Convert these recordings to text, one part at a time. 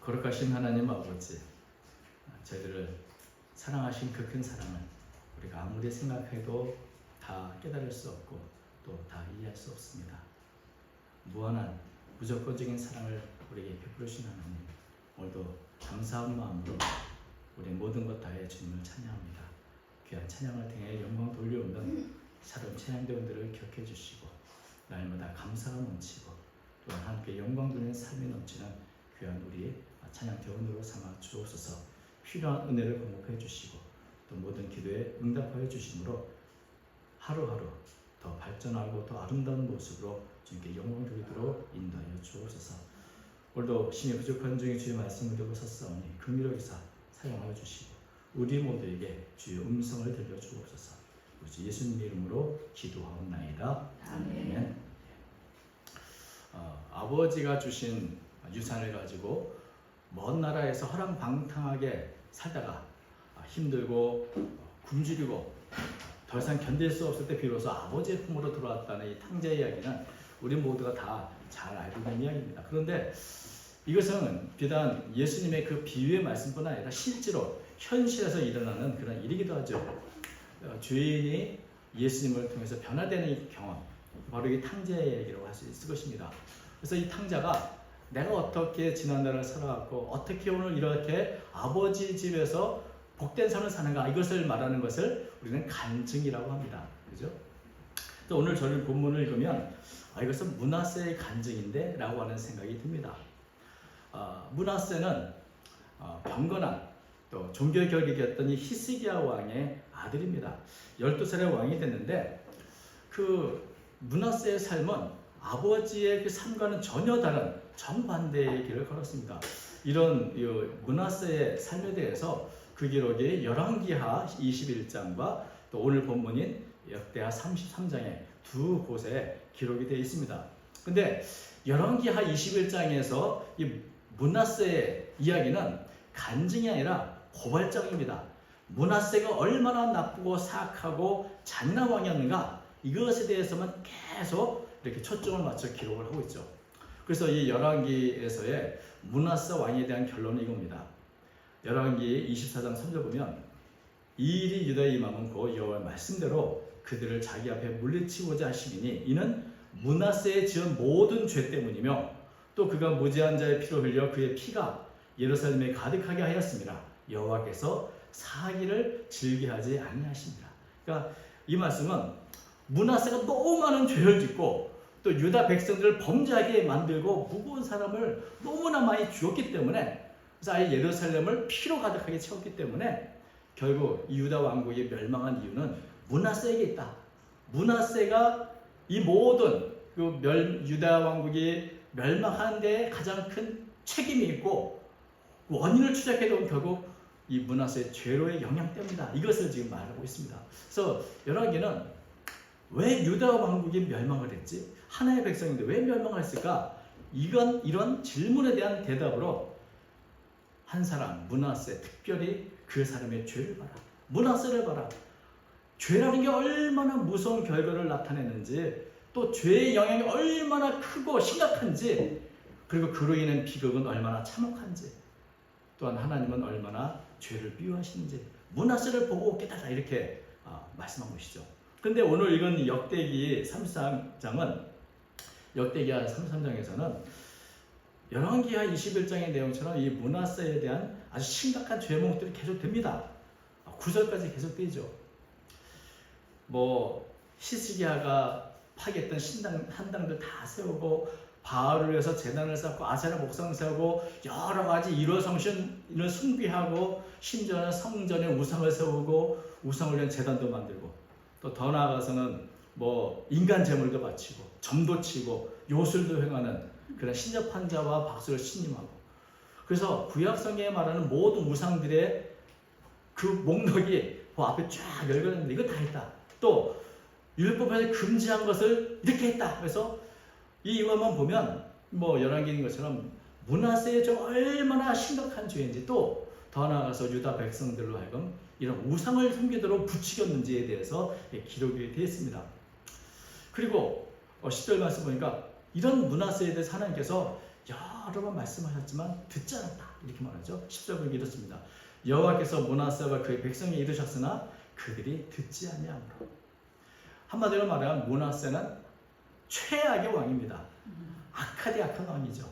거룩하신 하나님 아버지, 저희들을 사랑하신 그 큰 사랑을 우리가 아무리 생각해도 다 깨달을 수 없고 또 다 이해할 수 없습니다. 무한한 무조건적인 사랑을 우리에게 베풀으신 하나님, 오늘도 감사한 마음으로 우리 모든 것 다해 주님을 찬양합니다. 귀한 찬양을 통해 영광 돌려오는 사람 찬양대원들을 기억해 주시고 날마다 감사가 넘치고 또한 함께 영광 돌리는 삶이 넘치는 귀한 우리 찬양대원으로 삼아 주옵소서. 필요한 은혜를 공급해 주시고 또 모든 기도에 응답하여 주심으로 하루하루 더 발전하고 더 아름다운 모습으로 주님께 영광 돌리도록 인도하여 주옵소서. 오늘도 심히 부족한 중에 주의 말씀을 듣고 섰사오니 긍휼하게 사용하여 주시고 우리 모두에게 주의 음성을 들려 주옵소서. 우리 예수님 이름으로 기도하옵나이다. 아멘. 아버지가 주신 유산을 가지고 먼 나라에서 허랑방탕하게 살다가 힘들고 굶주리고 더 이상 견딜 수 없을 때 비로소 아버지의 품으로 돌아왔다는 이 탕자 이야기는 우리 모두가 다 잘 알고 있는 이야기입니다. 그런데 이것은 비단 예수님의 그 비유의 말씀뿐 아니라 실제로 현실에서 일어나는 그런 일이기도 하죠. 죄인이 예수님을 통해서 변화되는 이 경험, 바로 이 탕자의 얘기라고 할 수 있을 것입니다. 그래서 이 탕자가 내가 어떻게 지난날을 살아왔고 어떻게 오늘 이렇게 아버지 집에서 복된 삶을 사는가, 이것을 말하는 것을 우리는 간증이라고 합니다. 그죠? 또 오늘 저는 본문을 읽으면 이것은 므낫세의 간증인데 라고 하는 생각이 듭니다. 므낫세는 경건한 또 종교개혁이었던 이 히스기야 왕의 아들입니다. 12살의 왕이 됐는데 그 므낫세의 삶은 아버지의 그 삶과는 전혀 다른 정반대의 길을 걸었습니다. 이런 므낫세의 삶에 대해서 그 기록이 열왕기하 21장과 또 오늘 본문인 역대하 33장에 두 곳에 기록이 되어 있습니다. 근데 열왕기하 21장에서 이 므낫세의 이야기는 간증이 아니라 고발장입니다. 므낫세가 얼마나 나쁘고 사악하고 잔인한 왕이었는가, 이것에 대해서만 계속 이렇게 초점을 맞춰 기록을 하고 있죠. 그래서 이 열왕기에서의 므낫세 왕에 대한 결론은 이겁니다. 열왕기 24장 3절 보면 이 일이 유다에 임하면 곧 여호와의 말씀대로 그들을 자기 앞에 물리치고자 하심이니 이는 므낫세의 지은 모든 죄 때문이며 또 그가 무지한 자의 피로 흘려 그의 피가 예루살렘에 가득하게 하였습니다. 여호와께서 사기를 즐겨하지 아니하십니다. 그러니까 이 말씀은 므낫세가 너무 많은 죄를 짓고 또 유다 백성들을 범죄하게 만들고 무거운 사람을 너무나 많이 죽였기 때문에, 그래서 아예 예루살렘을 피로 가득하게 채웠기 때문에 결국 이 유다 왕국이 멸망한 이유는 므낫세에게 있다. 므낫세가 이 모든 유다 왕국이 멸망한 데에 가장 큰 책임이 있고 원인을 추적해도 결국 이 므낫세의 죄로의 영향 때문이다. 이것을 지금 말하고 있습니다. 그래서 열왕기는 왜 유다 왕국이 멸망을 했지? 하나의 백성인데 왜 멸망을 했을까? 이런 질문에 대한 대답으로 한 사람, 므낫세, 특별히 그 사람의 죄를 봐라. 므낫세를 봐라. 죄라는 게 얼마나 무서운 결과를 나타내는지, 또 죄의 영향이 얼마나 크고 심각한지, 그리고 그로 인한 비극은 얼마나 참혹한지, 또한 하나님은 얼마나 죄를 미워하시는지 므낫세를 보고 깨달아, 이렇게 말씀한 것이죠. 그런데 오늘 읽은 역대기 33장은, 역대기하 33장에서는 열왕기하 21장의 내용처럼 이 므낫세에 대한 아주 심각한 죄목들이 계속됩니다. 9절까지 계속되죠. 히스기야가 파괴했던 한당들 다 세우고 바알을 위해서 제단을 쌓고 아세라 목상을 세우고 여러 가지 일월성신을 숭배하고 심지어는 성전에 우상을 세우고 우상을 위한 제단도 만들고, 또 더 나아가서는 인간 제물도 바치고 점도 치고 요술도 행하는 그런 신접한 자와 박수를 신임하고, 그래서 구약성경에 말하는 모든 우상들의 그 목록이 그 앞에 쫙 열거됐는데 이거 다 했다. 또 율법에서 금지한 것을 이렇게 했다. 그래서 이 이유만 보면 열왕기인 것처럼 므낫세의 저 얼마나 심각한 죄인지, 또 더 나아가서 유다 백성들로 하여금 이런 우상을 섬기도록 부추겼는지에 대해서 기록이 되어 있습니다. 그리고 10절 말씀 보니까 이런 므낫세에 대해서 하나님께서 여러 번 말씀하셨지만 듣지 않았다. 이렇게 말하죠. 10절 이렇습니다. 여호와께서 므낫세와 그의 백성에 이르셨으나 그들이 듣지 아니하므로. 한마디로 말하면 므낫세는 최악의 왕입니다. 악한 왕이죠.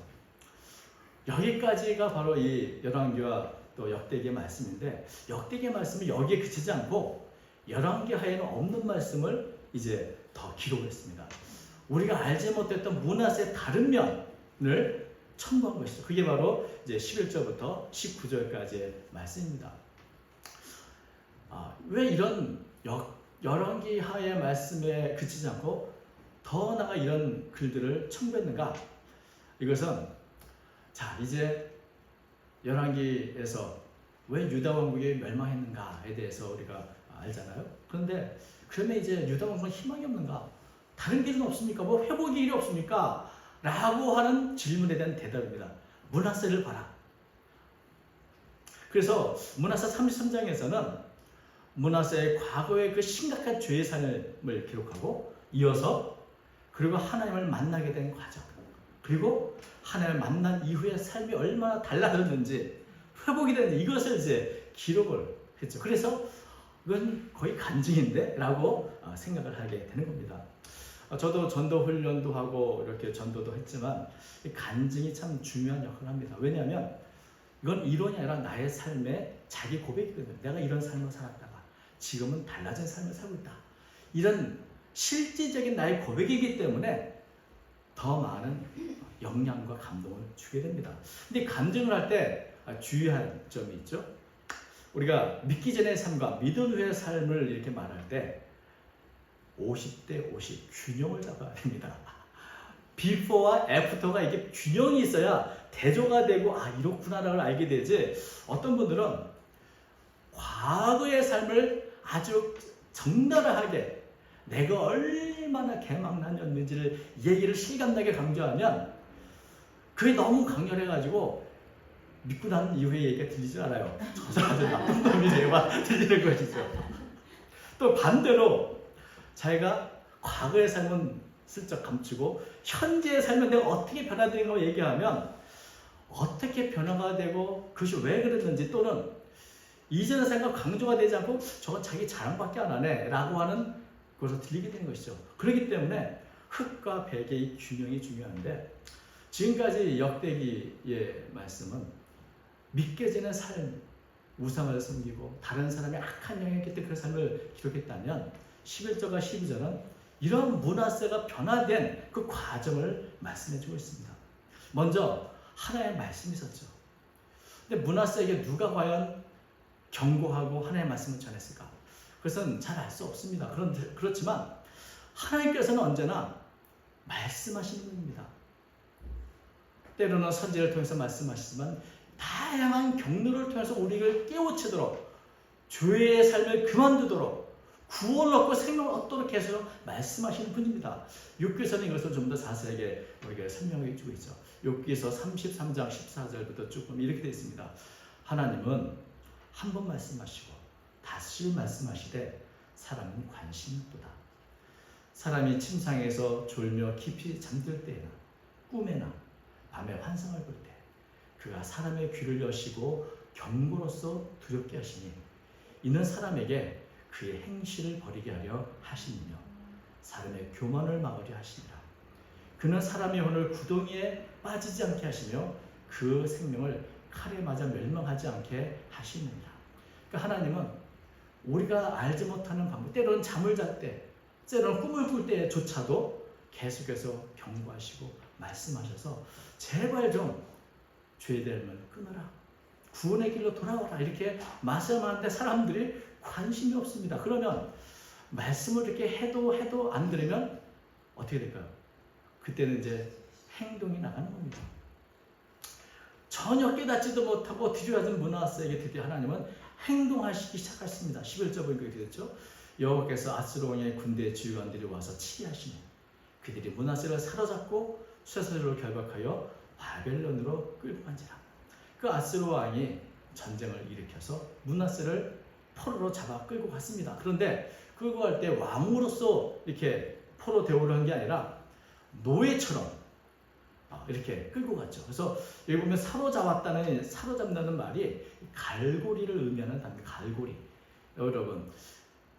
여기까지가 바로 이 열왕기와 또 역대기의 말씀인데, 역대기의 말씀은 여기에 그치지 않고 열왕기 하에는 없는 말씀을 이제 더 기록했습니다. 우리가 알지 못했던 므낫세의 다른 면을 첨부한 것이죠. 그게 바로 이제 11절부터 19절까지의 말씀입니다. 왜 이런 열왕기 하의 말씀에 그치지 않고 더 나아가 이런 글들을 첨부했는가? 이것은 자, 이제 열왕기에서 왜 유다 왕국이 멸망했는가에 대해서 우리가 알잖아요. 그런데 그러면 이제 유다 왕국은 희망이 없는가? 다른 길은 없습니까? 뭐 회복의 길이 없습니까? 라고 하는 질문에 대한 대답입니다. 므낫세를 봐라. 그래서 므낫세 33장에서는 므낫세의 과거의 그 심각한 죄의 삶을 기록하고, 이어서 그리고 하나님을 만나게 된 과정, 그리고 하나님을 만난 이후의 삶이 얼마나 달라졌는지, 회복이 됐는지, 이것을 이제 기록을 했죠. 그래서 이건 거의 간증인데? 라고 생각을 하게 되는 겁니다. 저도 전도 훈련도 하고 이렇게 전도도 했지만 간증이 참 중요한 역할을 합니다. 왜냐하면 이건 이론이 아니라 나의 삶의 자기 고백이거든요. 내가 이런 삶을 살았다가 지금은 달라진 삶을 살고 있다. 이런 실질적인 나의 고백이기 때문에 더 많은 영향과 감동을 주게 됩니다. 근데 간증을 할 때 주의할 점이 있죠. 우리가 믿기 전의 삶과 믿은 후의 삶을 이렇게 말할 때 50대 50 균형을 잡아야 됩니다. 비포와 애프터가 이게 균형이 있어야 대조가 되고 이렇구나라고 알게 되지, 어떤 분들은 과거의 삶을 아주 적나라하게 내가 얼마나 개망난이었는지를 얘기를 실감나게 강조하면 그게 너무 강렬해가지고 믿고 난 이후의 얘기가 들리지 않아요. 저 사람 아주 나쁜 놈이네요가 들리는 것이죠. 또 반대로 자기가 과거의 삶은 슬쩍 감추고 현재의 삶은 내가 어떻게 변화되는가 얘기하면 어떻게 변화가 되고 그것이 왜 그랬는지, 또는 이전의 생각 강조가 되지 않고 저건 자기 자랑밖에 안 하네 라고 하는 것을 들리게 되는 것이죠. 그렇기 때문에 흙과 백의 균형이 중요한데, 지금까지 역대기의 말씀은 믿게 되는 삶, 우상을 섬기고 다른 사람의 악한 영향을 끼친 그 삶을 기록했다면 11절과 12절은 이런 므낫세가 변화된 그 과정을 말씀해주고 있습니다. 먼저 하나님의 말씀이 있었죠. 근데 므낫세에게 누가 과연 경고하고 하나님의 말씀을 전했을까? 그것은 잘 알 수 없습니다. 그렇지만 하나님께서는 언제나 말씀하시는 분입니다. 때로는 선지를 통해서 말씀하시지만 다양한 경로를 통해서 우리를 깨우치도록, 죄의 삶을 그만두도록, 구원을 얻고 생명을 얻도록 계속 말씀하시는 분입니다. 욥기서는 이것을 좀 더 자세하게 우리에게 설명해 주고 있죠. 욥기서 33장 14절부터 쭉 보면 이렇게 되어 있습니다. 하나님은 한 번 말씀하시고 다시 말씀하시되 사람은 관심이 없도다. 사람이 침상에서 졸며 깊이 잠들 때에나 꿈에나 밤에 환상을 볼 때 그가 사람의 귀를 여시고 경고로서 두렵게 하시니 이는 사람에게 그의 행실을 버리게 하려 하시니며 사람의 교만을 막으려 하시니라. 그는 사람의 혼을 구덩이에 빠지지 않게 하시며 그 생명을 칼에 맞아 멸망하지 않게 하시느니라. 그러니까 하나님은 우리가 알지 못하는 방법, 때로는 잠을 잘 때, 때로는 꿈을 꿀 때조차도 계속해서 경고하시고 말씀하셔서 제발 좀 죄됨을 끊어라, 구원의 길로 돌아와라 이렇게 말씀하는데 사람들이 관심이 없습니다. 그러면 말씀을 이렇게 해도 안 들으면 어떻게 될까요? 그때는 이제 행동이 나가는 겁니다. 전혀 깨닫지도 못하고 뒤죽아진 므낫세에게 드디어 하나님은 행동하시기 시작했습니다. 11절 보니까 이렇게 됐죠. 여호와께서 아스로 왕의 군대 지휘관들이 와서 치리하시니 그들이 므낫세를 사로잡고 쇠사슬로 결박하여 바벨론으로 끌고 간지라. 그 아스로 왕이 전쟁을 일으켜서 므낫세를 포로로 잡아 끌고 갔습니다. 그런데 끌고 갈 때 왕으로서 이렇게 포로 대우를 한 게 아니라 노예처럼 이렇게 끌고 갔죠. 그래서 여기 보면 사로잡는다는 말이 갈고리를 의미하는 단어입니다. 갈고리. 여러분,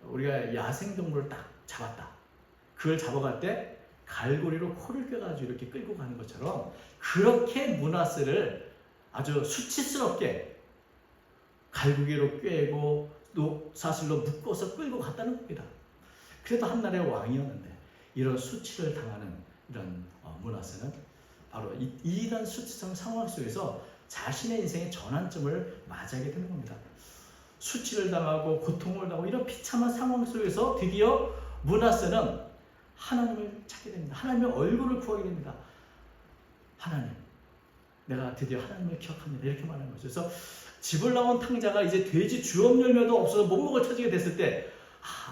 우리가 야생동물을 딱 잡았다. 그걸 잡아갈 때 갈고리로 코를 껴가지고 이렇게 끌고 가는 것처럼 그렇게 므낫세를 아주 수치스럽게 갈고리로 꿰고 사슬로 묶어서 끌고 갔다는 겁니다. 그래도 한나라의 왕이었는데 이런 수치를 당하는 이런 므낫세는 바로 이런 수치성 상황 속에서 자신의 인생의 전환점을 맞이하게 되는 겁니다. 수치를 당하고 고통을 당하고 이런 비참한 상황 속에서 드디어 므낫세는 하나님을 찾게 됩니다. 하나님의 얼굴을 구하게 됩니다. 하나님, 내가 드디어 하나님을 기억합니다. 이렇게 말하는 거죠. 그래서 집을 나온 탕자가 이제 돼지 주업 열매도 없어서 못 먹을 처지게 됐을 때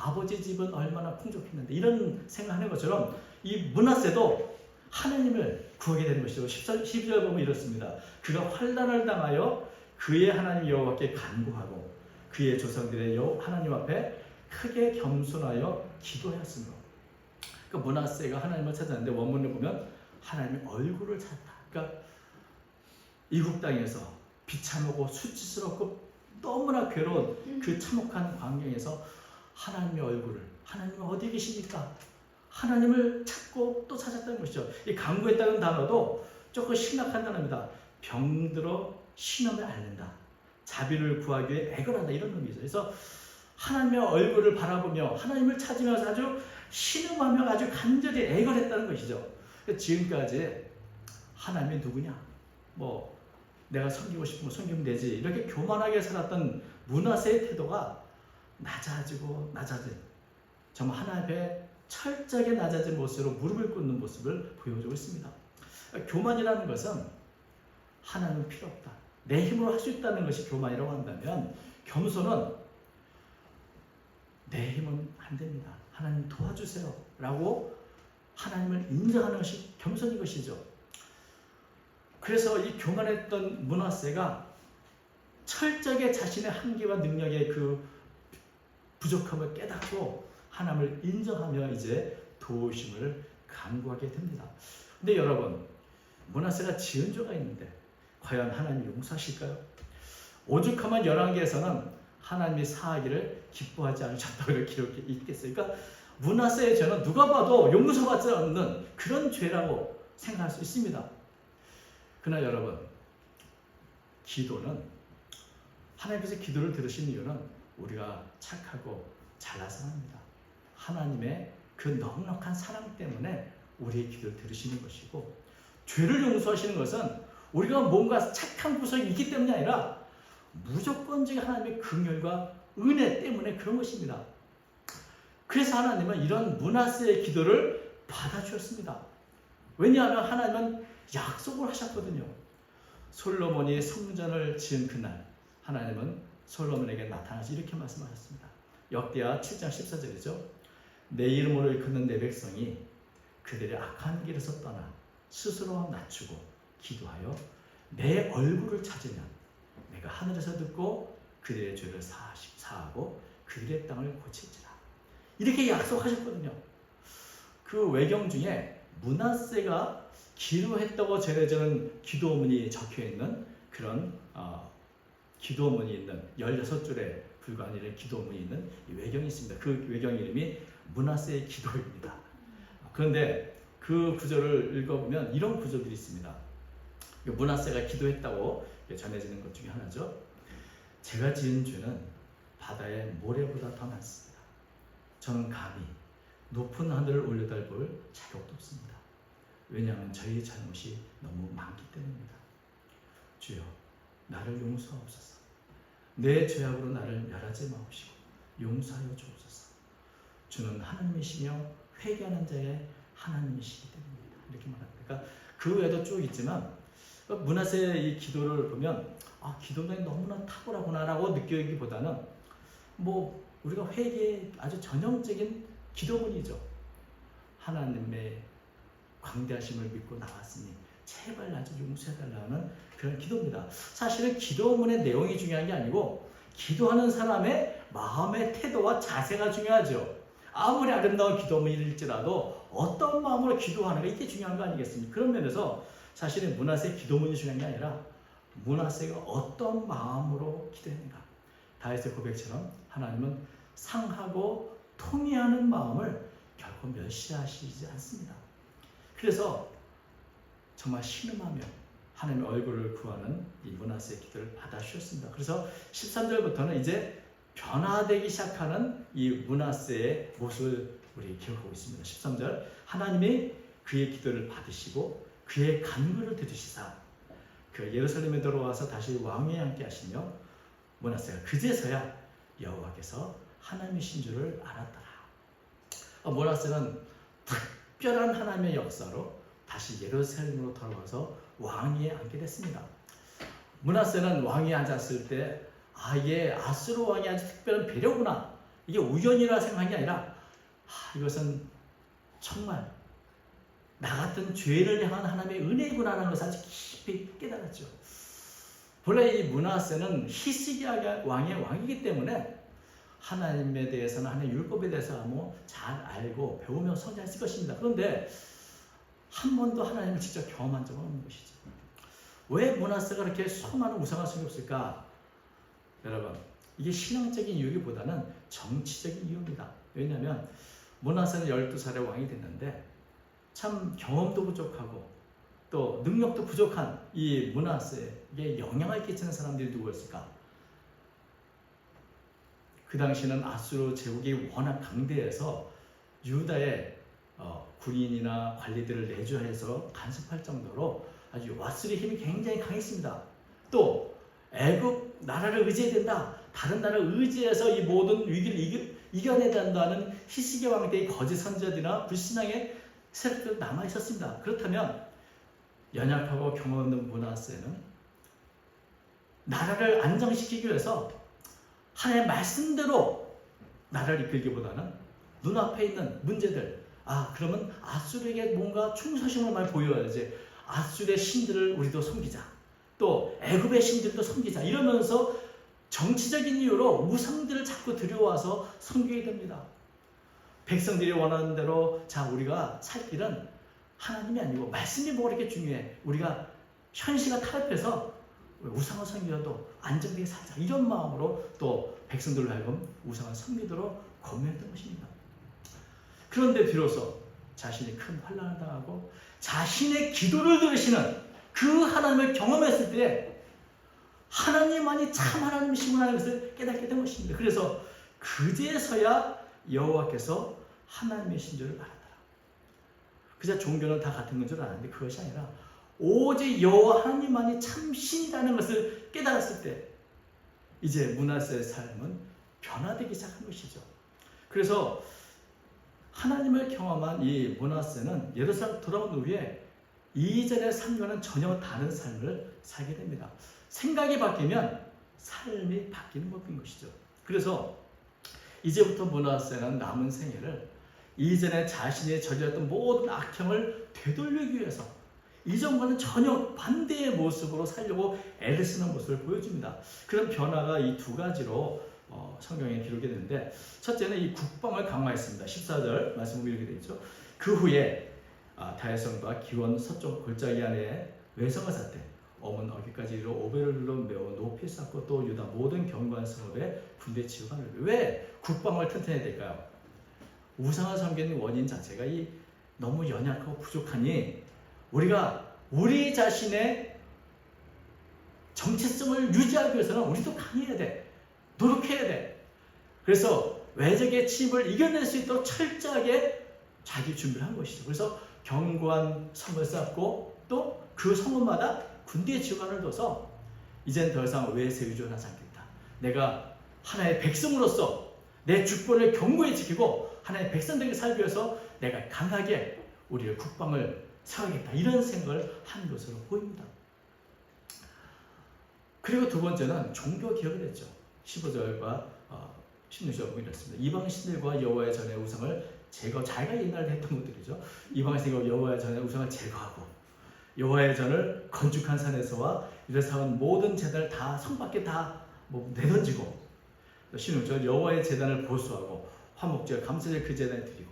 아버지 집은 얼마나 풍족했는데 이런 생각하는 것처럼 이 므낫세도 하나님을 구하게 되는 것이죠. 12절 보면 이렇습니다. 그가 환난을 당하여 그의 하나님 여호와께 간구하고 그의 조상들의 하나님 앞에 크게 겸손하여 기도하였으므로. 그러니까 므낫세가 하나님을 찾았는데 원문을 보면 하나님의 얼굴을 찾았다. 그러니까 이국 땅에서 비참하고 수치스럽고 너무나 괴로운 그 참혹한 광경에서 하나님의 얼굴을, 하나님은 어디 계십니까? 하나님을 찾고 또 찾았다는 것이죠. 이 간구했다는 단어도 조금 심각한 단어입니다. 병들어 신음을 앓는다. 자비를 구하기 위해 애걸 한다. 이런 의미죠. 그래서 하나님의 얼굴을 바라보며 하나님을 찾으면서 아주 신음하며 아주 간절히 애걸했다는 것이죠. 지금까지 하나님이 누구냐? 뭐 내가 섬기고 싶으면 섬기면 되지. 이렇게 교만하게 살았던 므낫세의 태도가 낮아지고 정말 하나님 앞에 철저하게 낮아진 모습으로 무릎을 꿇는 모습을 보여주고 있습니다. 교만이라는 것은 하나님은 필요 없다. 내 힘으로 할 수 있다는 것이 교만이라고 한다면 겸손은 내 힘은 안 됩니다. 하나님 도와주세요. 라고 하나님을 인정하는 것이 겸손인 것이죠. 그래서 이 교만했던 므낫세가 철저하게 자신의 한계와 능력의 그 부족함을 깨닫고 하나님을 인정하며 이제 도우심을 간구하게 됩니다. 근데 여러분, 므낫세가 지은 죄가 있는데 과연 하나님이 용서하실까요? 오죽하면 열왕기에서는 하나님이 사하기를 기뻐하지 않으셨다고 이렇게 있겠어요. 그러니까 므낫세의 죄는 누가 봐도 용서받지 않는 그런 죄라고 생각할 수 있습니다. 그러나 여러분, 기도는 하나님께서 기도를 들으신 이유는 우리가 착하고 잘나서 합니다. 하나님의 그 넉넉한 사랑 때문에 우리의 기도를 들으시는 것이고, 죄를 용서하시는 것은 우리가 뭔가 착한 구석이 있기 때문이 아니라 무조건적인 하나님의 긍휼과 은혜 때문에 그런 것입니다. 그래서 하나님은 이런 므낫세의 기도를 받아주셨습니다. 왜냐하면 하나님은 약속을 하셨거든요. 솔로몬이 성전을 지은 그날 하나님은 솔로몬에게 나타나서 이렇게 말씀하셨습니다. 역대하 7장 14절이죠. 내 이름으로 일컫는 내 백성이 그들의 악한 길에서 떠나 스스로 낮추고 기도하여 내 얼굴을 찾으면 내가 하늘에서 듣고 그들의 죄를 사하고 그들의 땅을 고칠지라. 이렇게 약속하셨거든요. 그 외경 중에 므낫세가 기도했다고 전해지는 기도문이 적혀있는 그런 기도문이 있는 16줄에 불과한 이런 기도문이 있는 외경이 있습니다. 그 외경 이름이 므낫세의 기도입니다. 그런데 그 구절을 읽어보면 이런 구절들이 있습니다. 므낫세가 기도했다고 전해지는 것 중에 하나죠. 제가 지은 죄는 바다의 모래보다 더 많습니다. 저는 감히 높은 하늘을 올려다볼 자격도 없습니다. 왜냐하면 저희 잘못이 너무 많기 때문입니다. 주여, 나를 용서하옵소서. 내 죄악으로 나를 멸하지 마옵시고 용서하여 주옵소서. 주는 하나님이시며 회개하는 자의 하나님이시기 때문입니다. 이렇게 말합니다. 그러니까 그 외에도 쭉 있지만 므낫세의 이 기도를 보면 기도가 너무나 탁월하구나라고 느끼기보다는 우리가 회개의 아주 전형적인 기도문이죠. 하나님의 광대하심을 믿고 나왔으니 제발 나 좀 용서해달라는 그런 기도입니다. 사실은 기도문의 내용이 중요한 게 아니고 기도하는 사람의 마음의 태도와 자세가 중요하죠. 아무리 아름다운 기도문일지라도 어떤 마음으로 기도하는가 이게 중요한 거 아니겠습니까? 그런 면에서 사실은 므낫세의 기도문이 중요한 게 아니라 므낫세가 어떤 마음으로 기도했는가. 다윗의 고백처럼 하나님은 상하고 통회하는 마음을 결코 멸시하시지 않습니다. 그래서 정말 신음하며 하나님의 얼굴을 구하는 이 므낫세의 기도를 받아주셨습니다. 그래서 13절부터는 이제 변화되기 시작하는 이 므낫세의 모습을 우리 기억하고 있습니다. 13절 하나님이 그의 기도를 받으시고 그의 간구를 들으시사 그 예루살렘에 들어와서 다시 왕위에 앉게 하시며 므낫세가 그제서야 여호와께서 하나님이신 줄을 알았더라. 므낫세는 특별한 하나님의 역사로 다시 예루살렘으로 돌아와서 왕위에 앉게 됐습니다. 므낫세는 왕위에 앉았을 때 이게 아수르 왕이 아주 특별한 배려구나, 이게 우연이라 생각한 게 아니라 이것은 정말 나 같은 죄를 향한 하나님의 은혜구나 하는 것을 아주 깊이 깨달았죠. 본래 이 므낫세는 히스기야 왕의 왕이기 때문에 하나님에 대해서는 하나님의 율법에 대해서 잘 알고 배우며 성장했을 것입니다. 그런데 한 번도 하나님을 직접 경험한 적은 없는 것이죠. 왜 므낫세가 그렇게 수많은 우상을 섬겼을까? 여러분, 이게 신앙적인 이유보다는 정치적인 이유입니다. 왜냐하면 므낫세는 12살에 왕이 됐는데 참 경험도 부족하고 또 능력도 부족한 이 므낫세에게 영향을 끼치는 사람들이 누구였을까? 그 당시는 아수르 제국이 워낙 강대해서 유다의 군인이나 관리들을 내주해서 간섭할 정도로 아주 왓슬의 힘이 굉장히 강했습니다. 또 애굽 나라를 의지해야 된다, 다른 나라를 의지해서 이 모든 위기를 이겨내야 된다는 히스기야 왕 때의 거짓 선지자들이나 불신앙의 세력들이 남아 있었습니다. 그렇다면 연약하고 경험 없는 므낫세는 나라를 안정시키기 위해서 하나님의 말씀대로 나라를 이끌기보다는 눈앞에 있는 문제들, 그러면 아수르에게 뭔가 충성심을 많이 보여야지, 아수르의 신들을 우리도 섬기자, 또 애굽의 신들도 섬기자, 이러면서 정치적인 이유로 우상들을 자꾸 들여와서 섬기게 됩니다. 백성들이 원하는 대로 우리가 살 길은 하나님이 아니고 말씀이 뭐가 이렇게 중요해, 우리가 현실과 타협해서 우상을 섬기려도 안정되게 살자, 이런 마음으로 또 백성들로 하여금 우상을 섬기도록 권면했던 것입니다. 그런데 비로소 자신이 큰 환난을 당하고 자신의 기도를 들으시는 그 하나님을 경험했을 때 하나님만이 참 하나님이시구나 하는 것을 깨닫게 된 것입니다. 그래서 그제서야 여호와께서 하나님이신 줄을 알았더라. 그저 종교는 다 같은 건 줄 알았는데 그것이 아니라 오직 여호와 하나님만이 참 신이라는 것을 깨달았을 때 이제 므낫세의 삶은 변화되기 시작한 것이죠. 그래서 하나님을 경험한 이 므낫세는 예루살렘 돌아온 후에 이전의 삶과는 전혀 다른 삶을 살게 됩니다. 생각이 바뀌면 삶이 바뀌는 법인 것이죠. 그래서 이제부터 므낫세는 남은 생애를 이전에 자신이 저질렀던 모든 악행을 되돌리기 위해서 이전과는 전혀 반대의 모습으로 살려고 애를 쓰는 모습을 보여줍니다. 그런 변화가 이 두 가지로 성경에 기록이 되는데, 첫째는 이 국방을 강화했습니다. 14절 말씀을 이렇게 되어 있죠. 그 후에 다혜성과 기원 서쪽 골짜기 안에 외성을 샀대 엄은 어기까지 이르러 오벨을 눌러 매우 높이 쌓고 또 유다 모든 견고한 성읍에 군대 지휘관을. 왜 국방을 튼튼해야 될까요? 우상을 섬기는 원인 자체가 너무 연약하고 부족하니 우리가 우리 자신의 정체성을 유지하기 위해서는 우리도 강해야 돼, 노력해야 돼. 그래서 외적의 침입을 이겨낼 수 있도록 철저하게 자기 준비를 한 것이죠. 그래서 견고한 성을 쌓고 또 그 성읍마다 군대의 지휘관을 둬서 이젠 더 이상 외세에 의존하지 않겠다. 내가 하나의 백성으로서 내 주권을 견고히 지키고 하나의 백성들에게 살기 위해서 내가 강하게 우리의 국방을 세우겠다, 이런 생각을 한 것으로 보입니다. 그리고 두 번째는 종교 개혁을 했죠. 15절과 16절 보면 이렇습니다. 이방 신들과 여호와의 전에 우상을 제거, 자기가 옛날에 했던 것들이죠. 이방 신들과 여호와의 전에 우상을 제거하고 여호와의 전을 건축한 산에서와 이를 쌓은 모든 제단을 다 성 밖에 다 내던지고, 16절 여호와의 제단을 보수하고 화목제와 감사제 그 제단에 드리고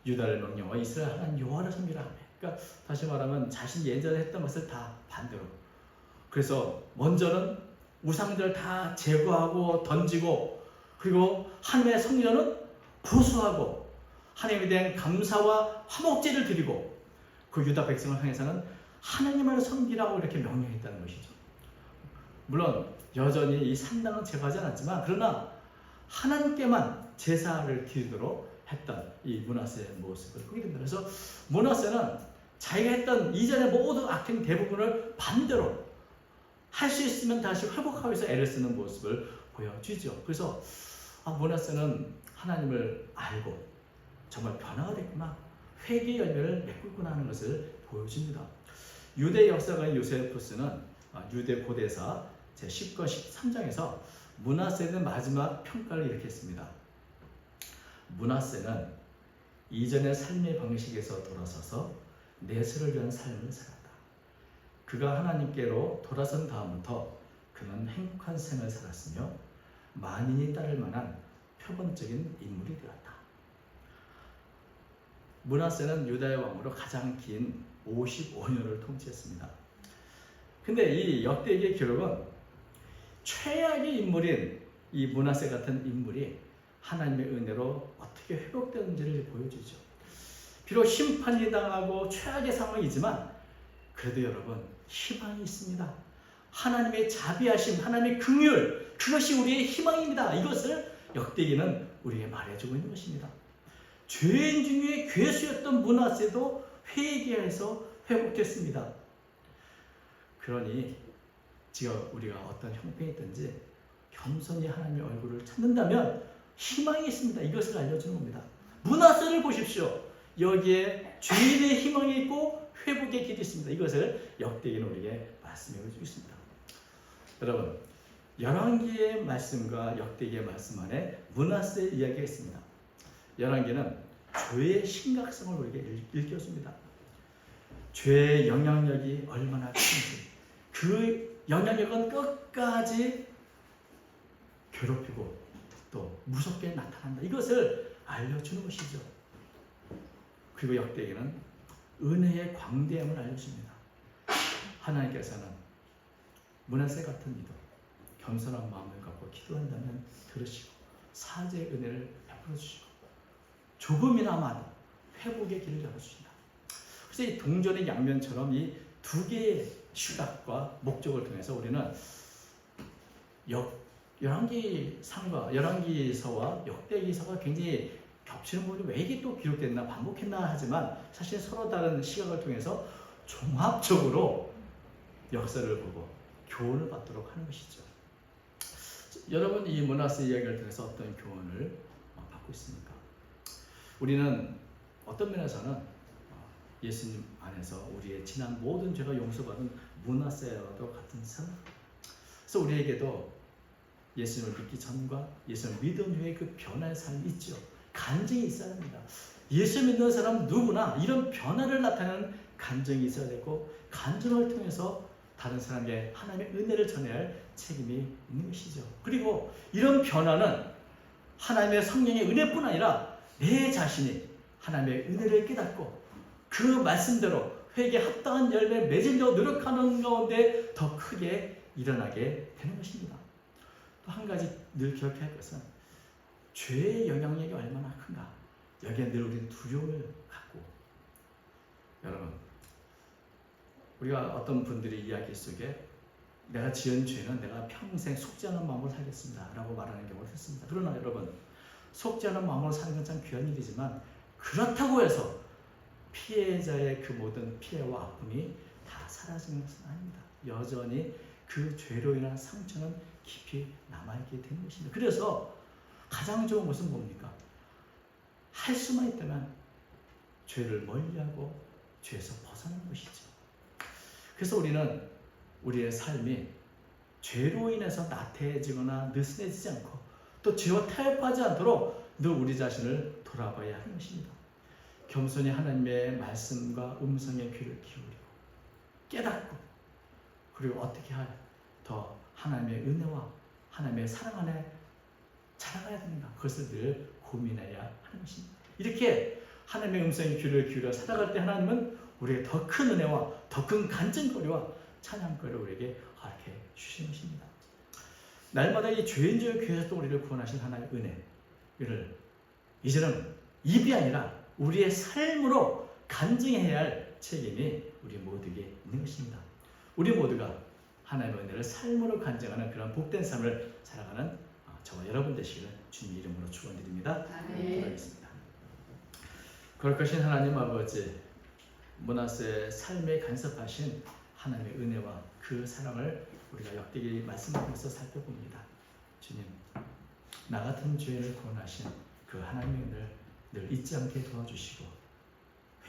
유다를 명령하여 이스라엘 하나님 여호와를 섬기라 하며 그러니까 다시 말하면 자신이 예전에 했던 것을 다 반대로. 그래서 먼저는 우상들을 다 제거하고 던지고, 그리고 하나님의 성전은 보수하고 하나님에 대한 감사와 화목제를 드리고, 그 유다 백성을 향해서는 하나님을 섬기라고 이렇게 명령했다는 것이죠. 물론 여전히 이 산당은 제거하지 않았지만, 그러나 하나님께만 제사를 드리도록 했던 이 므낫세의 모습을 보게 됩니다. 그래서 므낫세는 자기가 했던 이전의 모든 악행 대부분을 반대로 할 수 있으면 다시 회복하기 위해서 애를 쓰는 모습을 보여주죠. 그래서 므낫세는 하나님을 알고 정말 변화가 됐구나, 회개의 열매를 맺고있구나 하는 것을 보여줍니다. 유대 역사가인 요세푸스는 유대 고대사 제10권 13장에서 므낫세의 마지막 평가를 이렇게 했습니다. 므낫세는 이전의 삶의 방식에서 돌아서서 내세를 위한 삶을 살았다. 그가 하나님께로 돌아선 다음부터 그는 행복한 생을 살았으며 만인이 따를 만한 표본적인 인물이 되었다. 므낫세는 유다의 왕으로 가장 긴 55년을 통치했습니다. 근데 이 역대기의 기록은 최악의 인물인 이 므낫세 같은 인물이 하나님의 은혜로 어떻게 회복되는지를 보여주죠. 비록 심판이 당하고 최악의 상황이지만 그래도 여러분 희망이 있습니다. 하나님의 자비하심, 하나님의 긍휼, 그것이 우리의 희망입니다. 이것을 역대기는 우리에게 말해주고 있는 것입니다. 죄인 중에 괴수였던 므낫세도 회개해서 회복됐습니다. 그러니 지금 우리가 어떤 형편이 있든지 겸손히 하나님의 얼굴을 찾는다면 희망이 있습니다. 이것을 알려주는 겁니다. 므낫세를 보십시오. 여기에 죄인의 희망이 있고 회복의 길이 있습니다. 이것을 역대기는 우리에게 말씀해 주고 있습니다. 여러분, 열왕기의 말씀과 역대기의 말씀 안에 므낫세의 이야기가 있습니다. 열왕기는 죄의 심각성을 우리에게 일깨워줍니다. 죄의 영향력이 얼마나 큰지, 그 영향력은 끝까지 괴롭히고 또 무섭게 나타난다. 이것을 알려주는 것이죠. 그리고 역대기는 은혜의 광대함을 알려줍니다. 하나님께서는 므낫세 같은 이도 겸손한 마음을 갖고 기도한다면 들으시고 사죄의 은혜를 베풀어 주시고 조금이나마 회복의 길을 열어주신다. 그래서 이 동전의 양면처럼 이 두 개의 시각과 목적을 통해서 우리는 열왕기상과 열왕기서와 역대기서가 굉장히 겹치는 부분이 왜 이게 또 기록됐나 반복했나 하지만 사실 서로 다른 시각을 통해서 종합적으로 역사를 보고 교훈을 받도록 하는 것이죠. 여러분, 이 므낫세 이야기를 통해서 어떤 교훈을 받고 있습니까? 우리는 어떤 면에서는 예수님 안에서 우리의 지난 모든 죄가 용서받은 므낫세와도 같은 사람. 그래서 우리에게도 예수님을 믿기 전과 예수님을 믿은 후에 그 변화의 삶이 있죠. 간증이 있어야 합니다. 예수 믿는 사람 누구나 이런 변화를 나타내는 간증이 있어야 되고, 간증을 통해서 다른 사람에게 하나님의 은혜를 전해야 할 책임이 있는 것이죠. 그리고 이런 변화는 하나님의 성령의 은혜뿐 아니라 내 자신이 하나님의 은혜를 깨닫고 그 말씀대로 회개에 합당한 열매 맺으려 노력하는 가운데 더 크게 일어나게 되는 것입니다. 또 한 가지 늘 기억해야 할 것은 죄의 영향력이 얼마나 큰가. 여기에 늘 우리는 두려움을 갖고, 여러분, 우리가 어떤 분들이 이야기 속에 내가 지은 죄는 내가 평생 속지 않은 마음으로 살겠습니다 라고 말하는 경우를 했습니다. 그러나 여러분, 속지 않은 마음으로 사는 건 참 귀한 일이지만 그렇다고 해서 피해자의 그 모든 피해와 아픔이 다 사라지는 것은 아닙니다. 여전히 그 죄로 인한 상처는 깊이 남아있게 되는 것입니다. 그래서 가장 좋은 것은 뭡니까? 할 수만 있다면 죄를 멀리하고 죄에서 벗어나는 것이죠. 그래서 우리는 우리의 삶이 죄로 인해서 나태해지거나 느슨해지지 않고 또 죄와 타협하지 않도록 늘 우리 자신을 돌아봐야 하는 것입니다. 겸손히 하나님의 말씀과 음성의 귀를 기울이고 깨닫고, 그리고 어떻게 더 하나님의 은혜와 하나님의 사랑 안에 자라가야 되는가, 그것을 늘 고민해야 하는 것입니다. 이렇게 하나님의 음성의 귀를 기울여 살아갈 때 하나님은 우리에게 더 큰 은혜와 더 큰 간증거리와 찬양거리를 우리에게 허락해 주시는 것입니다. 날마다 이 죄인적 교회에서 우리를 구원하신 하나님의 은혜를 이제는 입이 아니라 우리의 삶으로 간증해야 할 책임이 우리 모두에게 있는 것입니다. 우리 모두가 하나님의 은혜를 삶으로 간증하는 그런 복된 삶을 살아가는 저와 여러분 되시기를 주님의 이름으로 축원드립니다. 기도하겠습니다. 거룩하신 하나님 아버지, 므낫세의 삶에 간섭하신 하나님의 은혜와 그 사랑을 우리가 역대기 말씀을 통해서 살펴봅니다. 주님, 나 같은 죄인을 구원하신 그 하나님의 은혜를 늘 잊지 않게 도와주시고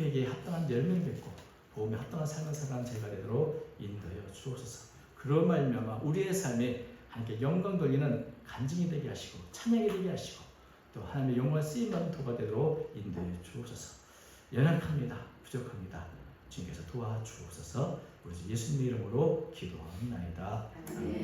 회개에 합당한 열매를 맺고 보험에 합당한 삶을 살아가는 저희가 되도록 인도하여 주옵소서. 그런 말미암아 우리의 삶에 함께 영광 돌리는 간증이 되게 하시고 찬양이 되게 하시고 또 하나님의 영광을 쓰임받는 도가 되도록 인도해 주옵소서. 연약합니다. 부족합니다. 주님께서 도와주옵소서. 우리 예수님의 이름으로 기도합니다. 아멘.